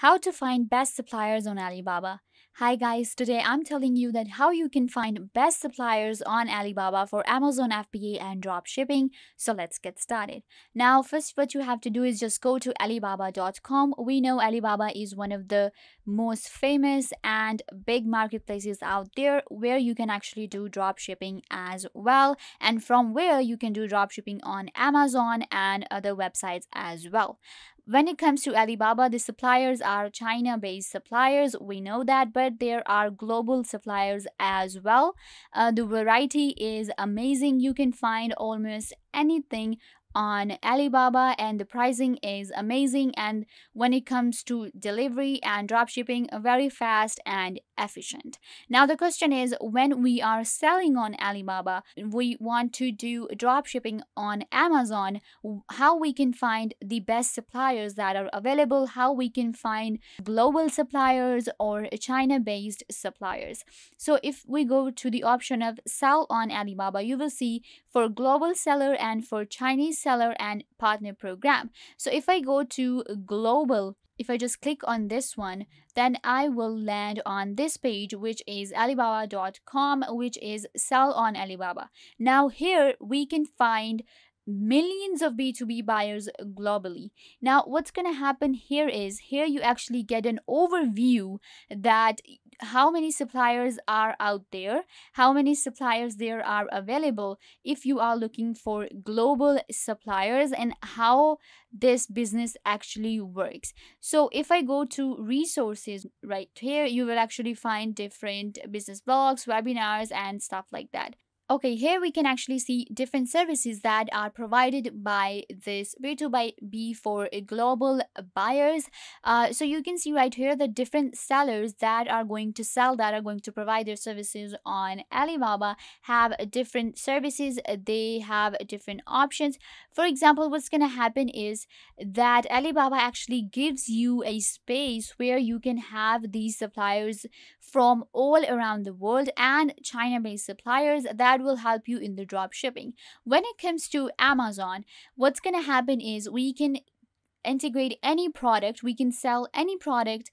How to find best suppliers on Alibaba. Hi guys, today I'm telling you that how you can find best suppliers on Alibaba for Amazon FBA and dropshipping. So let's get started. Now first what you have to do is just go to alibaba.com. We know Alibaba is one of the most famous and big marketplaces out there where you can actually do dropshipping as well, and from where you can do dropshipping on Amazon and other websites as well. When it comes to Alibaba, the suppliers are China-based suppliers. We know that, but there are global suppliers as well. The variety is amazing. You can find almost anything on Alibaba and the pricing is amazing, and when it comes to delivery and dropshipping, very fast and efficient. Now the question is, when we are selling on Alibaba, we want to do dropshipping on Amazon, how we can find the best suppliers that are available, how we can find global suppliers or China-based suppliers. So if we go to the option of sell on Alibaba, you will see for global seller and for Chinese seller and partner program. So if I go to global, if I just click on this one, then I will land on this page, which is alibaba.com, which is sell on Alibaba. Now here we can find millions of B2B buyers globally. Now what's going to happen here is, here you actually get an overview that how many suppliers are out there, how many suppliers there are available if you are looking for global suppliers, and how this business actually works. So if I go to resources right here, you will actually find different business blogs, webinars and stuff like that. Okay, here we can actually see different services that are provided by this B2B for global buyers. So you can see right here the different sellers that are going to sell, that are going to provide their services on Alibaba have different services. They have different options. For example, what's going to happen is that Alibaba actually gives you a space where you can have these suppliers from all around the world and China-based suppliers that will help you in the drop shipping. When it comes to Amazon, what's going to happen is we can integrate any product, we can sell any product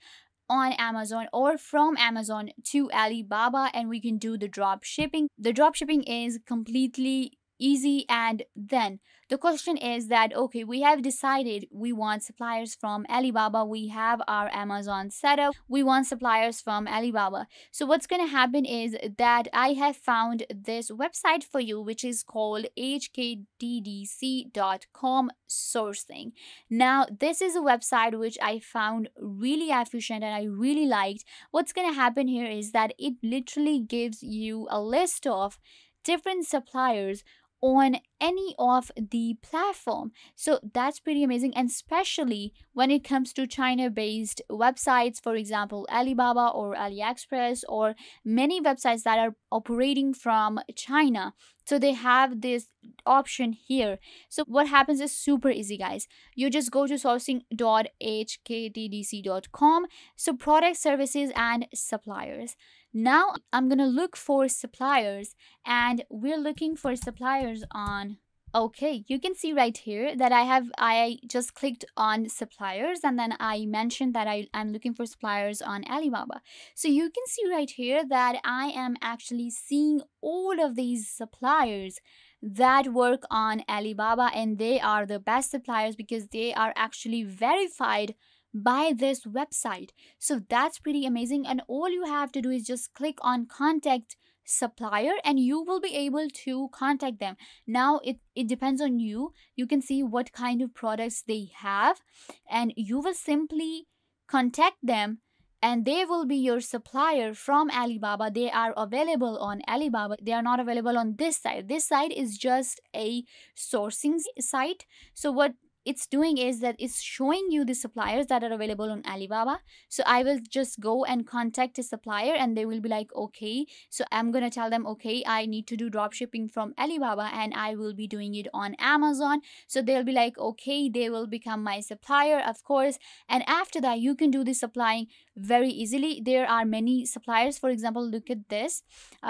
on Amazon or from Amazon to Alibaba, and we can do the drop shipping. The drop shipping is completely easy. And then the question is that, okay, we have decided we want suppliers from Alibaba, we have our Amazon setup, we want suppliers from Alibaba. So what's going to happen is that I have found this website for you, which is called Sourcinghkdccom sourcing. Now this is a website which I found really efficient and I really liked. What's going to happen here is that it literally gives you a list of different suppliers on any of the platform. So that's pretty amazing, and especially when it comes to China-based websites, for example Alibaba or AliExpress or many websites that are operating from China. So they have this option here. So what happens is super easy, guys. You just go to sourcing.hkdcc.com. So product, services and suppliers. Now I'm gonna look for suppliers, and we're looking for suppliers on, okay, you can see right here that I just clicked on suppliers, and then I mentioned that I'm looking for suppliers on Alibaba. So you can see right here that I am actually seeing all of these suppliers that work on Alibaba, and they are the best suppliers because they are actually verified by this website. So that's pretty amazing, and all you have to do is just click on contact supplier and you will be able to contact them. Now it depends on you. You can see what kind of products they have, and you will simply contact them and they will be your supplier from Alibaba. They are available on Alibaba. They are not available on this site. This site is just a sourcing site. So what it's doing is that it's showing you the suppliers that are available on Alibaba. So I will just go and contact a supplier and they will be like, okay, so I'm gonna tell them, okay, I need to do drop shipping from Alibaba and I will be doing it on Amazon. So they'll be like, okay, they will become my supplier, of course. And after that you can do the supplying very easily. There are many suppliers. For example, look at this.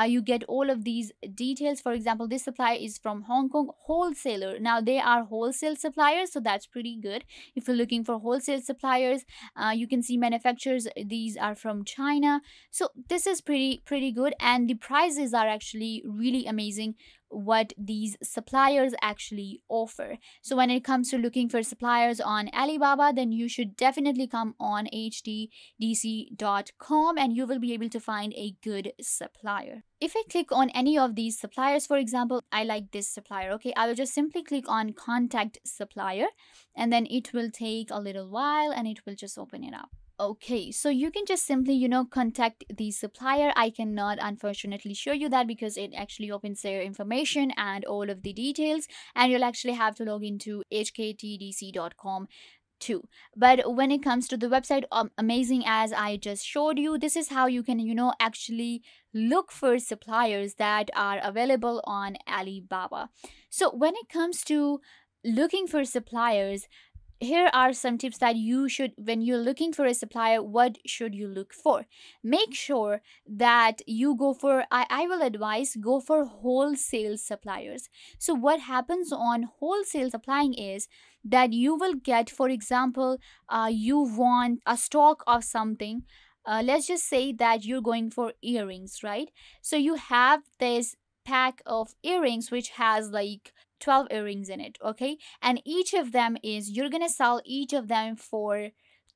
You get all of these details. For example, this supplier is from Hong Kong, wholesaler. Now they are wholesale suppliers, so that's pretty good. If you're looking for wholesale suppliers, you can see manufacturers, these are from China. So this is pretty good, and the prices are actually really amazing what these suppliers actually offer. So when it comes to looking for suppliers on Alibaba, then you should definitely come on htdc.com and you will be able to find a good supplier. If I click on any of these suppliers, for example, I like this supplier, okay, I will just simply click on contact supplier, and then it will take a little while and it will just open it up. Okay, so you can just simply, contact the supplier. I cannot unfortunately show you that because it actually opens their information and all of the details, and you'll actually have to log into hktdc.com too. But when it comes to the website, amazing as I just showed you, this is how you can, actually look for suppliers that are available on Alibaba. So when it comes to looking for suppliers, here are some tips that you should, when you're looking for a supplier, what should you look for? Make sure that you go for, I will advise, go for wholesale suppliers. So what happens on wholesale supplying is that you will get, for example, you want a stock of something. Let's just say that you're going for earrings, right? So you have this pack of earrings which has like 12 earrings in it, okay, and each of them is, you're gonna sell each of them for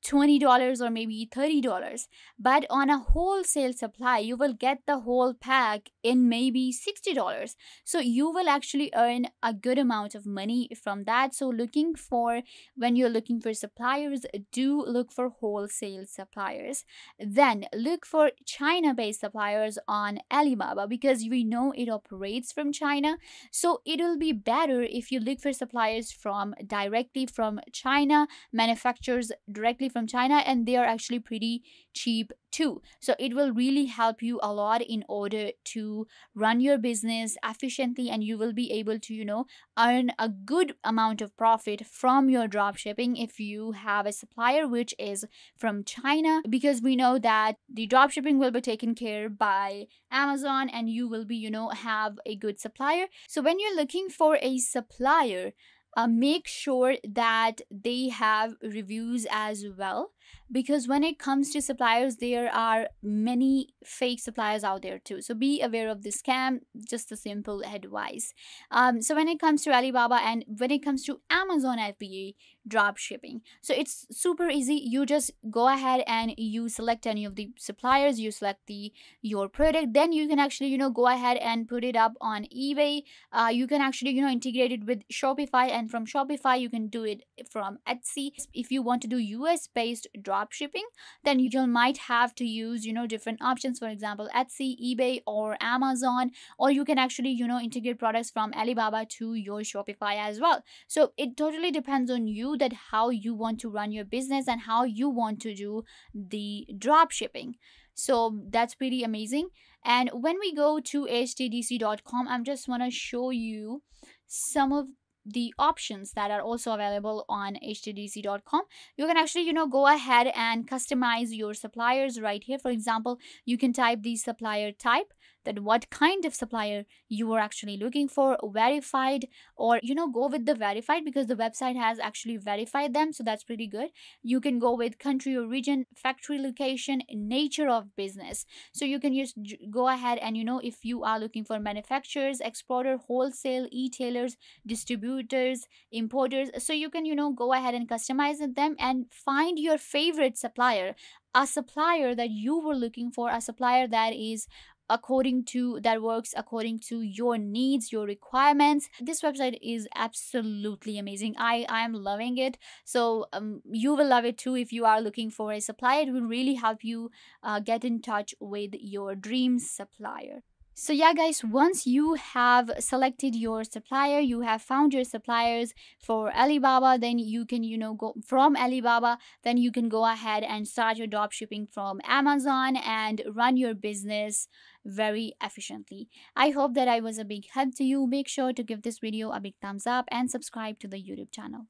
$20 or maybe $30. But on a wholesale supply, you will get the whole pack in maybe $60. So you will actually earn a good amount of money from that. So looking for, when you're looking for suppliers, do look for wholesale suppliers. Then look for China-based suppliers on Alibaba, because we know it operates from China. So it will be better if you look for suppliers from directly from China, manufacturers directly from China, and they are actually pretty cheap too. So it will really help you a lot in order to run your business efficiently, and you will be able to, earn a good amount of profit from your drop shipping if you have a supplier which is from China, because we know that the drop shipping will be taken care by Amazon and you will be, have a good supplier. So when you're looking for a supplier, make sure that they have reviews as well, because when it comes to suppliers, there are many fake suppliers out there too. So be aware of the scam, just a simple advice. So when it comes to Alibaba and when it comes to Amazon FBA drop shipping, so it's super easy. You just go ahead and you select any of the suppliers, you select your product, then you can actually go ahead and put it up on eBay. You can actually integrate it with Shopify, and from Shopify you can do it from Etsy. If you want to do US based drop shipping, then you might have to use different options, for example Etsy, eBay, or Amazon, or you can actually integrate products from Alibaba to your Shopify as well. So it totally depends on you, that how you want to run your business and how you want to do the drop shipping. So that's pretty amazing. And when we go to htdc.com, I'm just want to show you some of the options that are also available on htdc.com. You can actually go ahead and customize your suppliers right here. For example, you can type the supplier type, that what kind of supplier you are actually looking for, verified, or go with the verified because the website has actually verified them, so that's pretty good. You can go with country or region, factory location, nature of business. So you can just go ahead and if you are looking for manufacturers, exporter, wholesale, e-tailers, distributors, importers, so you can go ahead and customize them and find your favorite supplier, a supplier that you were looking for, a supplier that is that works according to your needs, your requirements. This website is absolutely amazing. I am loving it. So you will love it too. If you are looking for a supplier, it will really help you get in touch with your dream supplier. So yeah guys, once you have selected your supplier, you have found your suppliers for Alibaba, then you can go from Alibaba, then you can go ahead and start your drop shipping from Amazon and run your business very efficiently. I hope that I was a big help to you. Make sure to give this video a big thumbs up and subscribe to the YouTube channel.